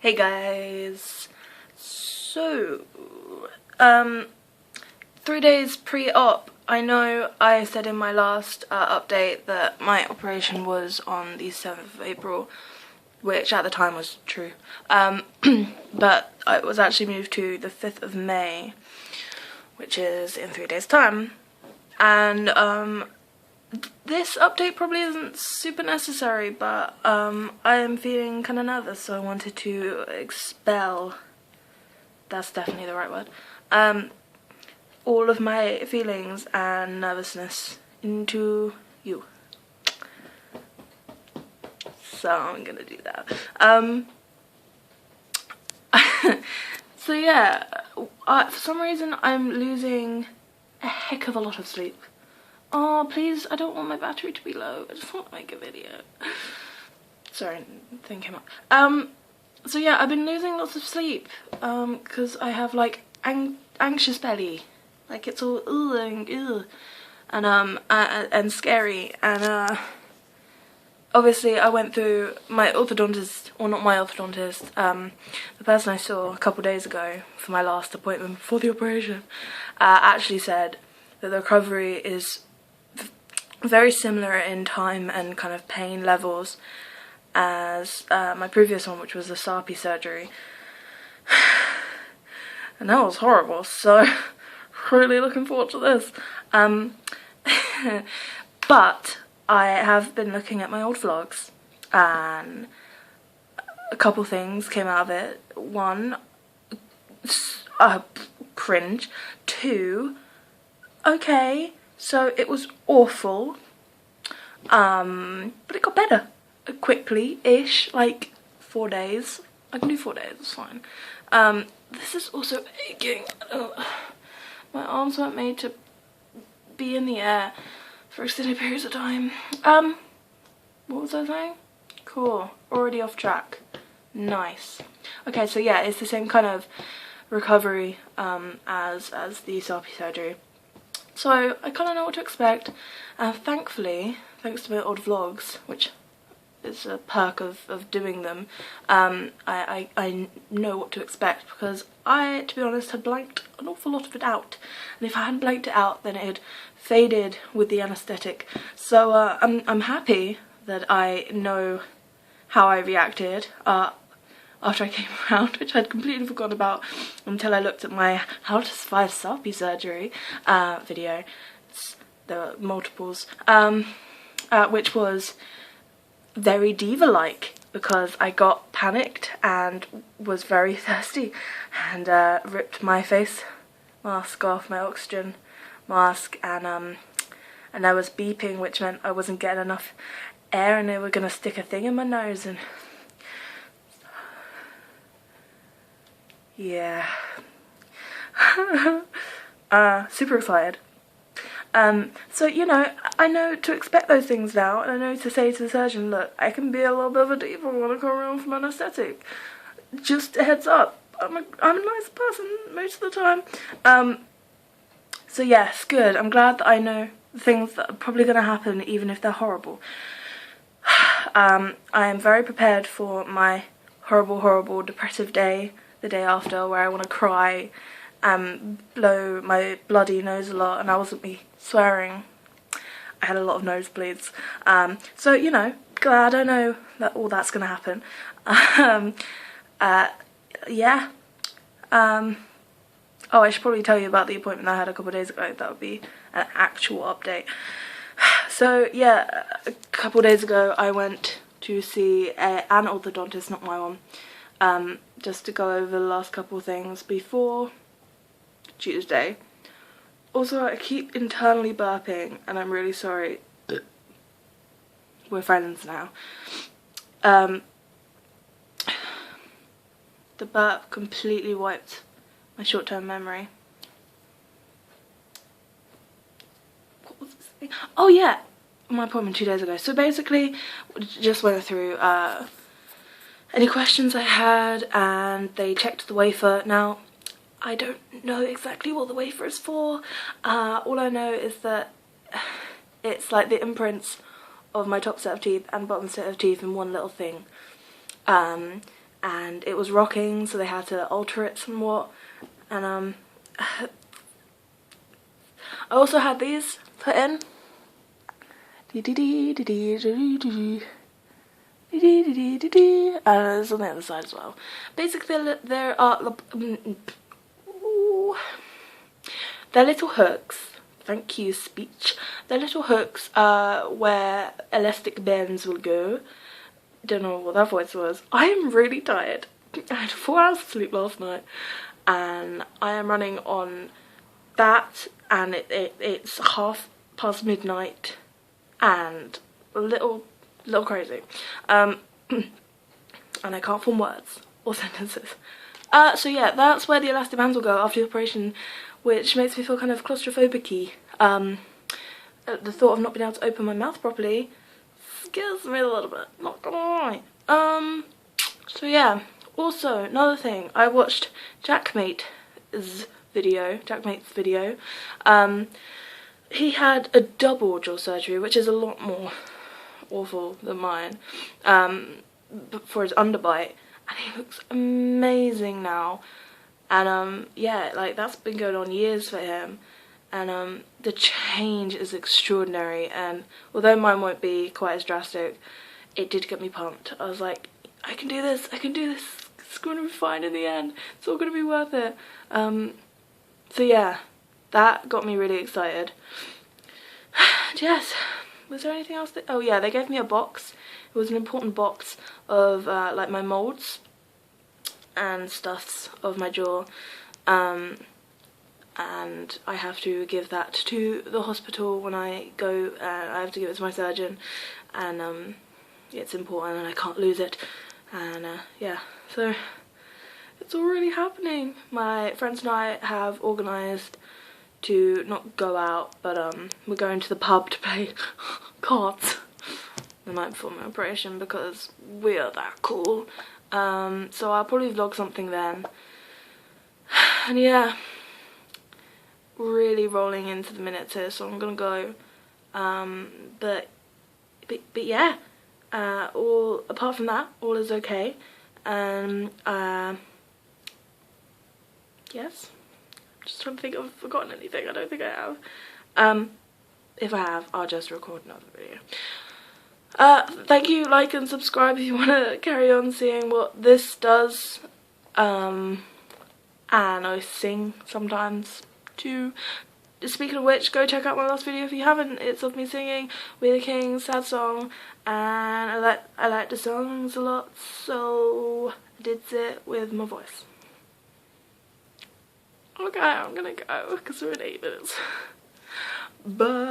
Hey guys, so 3 days pre-op. I know I said in my last update that my operation was on the 7th of April, which at the time was true, but it was actually moved to the 5th of May, which is in 3 days time, and this update probably isn't super necessary, but I am feeling kind of nervous, so I wanted to expel, that's definitely the right word, all of my feelings and nervousness into you. So I'm gonna do that. So yeah, for some reason I'm losing a heck of a lot of sleep. Oh, please, I don't want my battery to be low. I just want to make a video. Sorry, thing came up. So yeah, I've been losing lots of sleep, because I have, like, anxious belly. Like, it's all, and scary, and, obviously I went through my orthodontist, or not my orthodontist, the person I saw a couple days ago for my last appointment before the operation, actually said that the recovery is very similar in time and kind of pain levels as my previous one, which was the SAPI surgery. And that was horrible, so really looking forward to this. But I have been looking at my old vlogs, and a couple things came out of it. One, cringe. Two, okay, so it was awful, but it got better quickly-ish, like 4 days. I can do 4 days, it's fine. This is also aching. My arms weren't made to be in the air for extended periods of time. What was I saying? Cool, already off track. Nice. Okay, so yeah, it's the same kind of recovery as the SAPI surgery. So I kind of know what to expect, and thankfully, thanks to my old vlogs, which is a perk of doing them, I know what to expect, because I, to be honest, had blanked an awful lot of it out, and if I hadn't blanked it out, then it had faded with the anaesthetic. So I'm happy that I know how I reacted after I came around, which I'd completely forgotten about until I looked at my how to survive SAPI surgery video. There were multiples, which was very diva-like, because I got panicked and was very thirsty and ripped my face mask off, my oxygen mask, and I was beeping, which meant I wasn't getting enough air and they were gonna stick a thing in my nose, and yeah. Super excited. So, you know, I know to expect those things now, and I know to say to the surgeon, look, I can be a little bit of a diva when I come around from anaesthetic. Just a heads up, I'm a nice person most of the time. So yes, good. I'm glad that I know the things that are probably going to happen, even if they're horrible. I am very prepared for my horrible, depressive day, the day after, where I want to cry and blow my bloody nose a lot, and that wasn't me swearing. I had a lot of nosebleeds. So, you know, glad I know that all that's going to happen. Yeah. Oh, I should probably tell you about the appointment I had a couple of days ago. That would be an actual update. So, yeah, a couple of days ago I went to see an orthodontist, not my one, just to go over the last couple of things before Tuesday. Also, I keep internally burping, and I'm really sorry. We're friends now. The burp completely wiped my short-term memory. What was this thing? Oh yeah, my appointment 2 days ago. So basically, just went through any questions I had, and they checked the wafer. Now, I don't know exactly what the wafer is for. All I know is that it's like the imprints of my top set of teeth and bottom set of teeth in one little thing. and it was rocking, so they had to alter it somewhat. And I also had these put in. And it's on the other side as well. Basically, there are they're little hooks. Thank you, speech. They're little hooks where elastic bands will go. Don't know what that voice was. I am really tired. I had 4 hours of sleep last night, and I am running on that, and it's midnight, and a little crazy. And I can't form words or sentences. So yeah, that's where the elastic bands will go after the operation, which makes me feel kind of claustrophobic-y. The thought of not being able to open my mouth properly scares me a little bit, not gonna lie. So yeah, also another thing, I watched Jackmate's video. He had a double jaw surgery, which is a lot more awful than mine, for his underbite, and he looks amazing now. And yeah, like, that's been going on years for him, and the change is extraordinary. And although mine won't be quite as drastic, it did get me pumped. I was like, I can do this, it's gonna be fine in the end, it's all gonna be worth it. So yeah, that got me really excited. Yes, was there anything else oh yeah, they gave me a box. It was an important box of like my moulds and stuffs of my jaw, and I have to give that to the hospital when I go. I have to give it to my surgeon, and it's important and I can't lose it. And yeah, so it's all really happening. My friends and I have organised to not go out, but we're going to the pub to play cards the night before my operation, because we are that cool. So I'll probably vlog something then. And yeah, really rolling into the minutes here, so I'm gonna go. But yeah, all apart from that, all is okay. Yes, just trying to think if I've forgotten anything. I don't think I have. If I have, I'll just record another video. Thank you, like and subscribe if you want to carry on seeing what this does. And I sing sometimes too. Speaking of which, go check out my last video if you haven't. It's of me singing We the Kings, sad song, and I like the songs a lot, so I did it with my voice. Okay, I'm gonna go because we're at 8 minutes. Bye.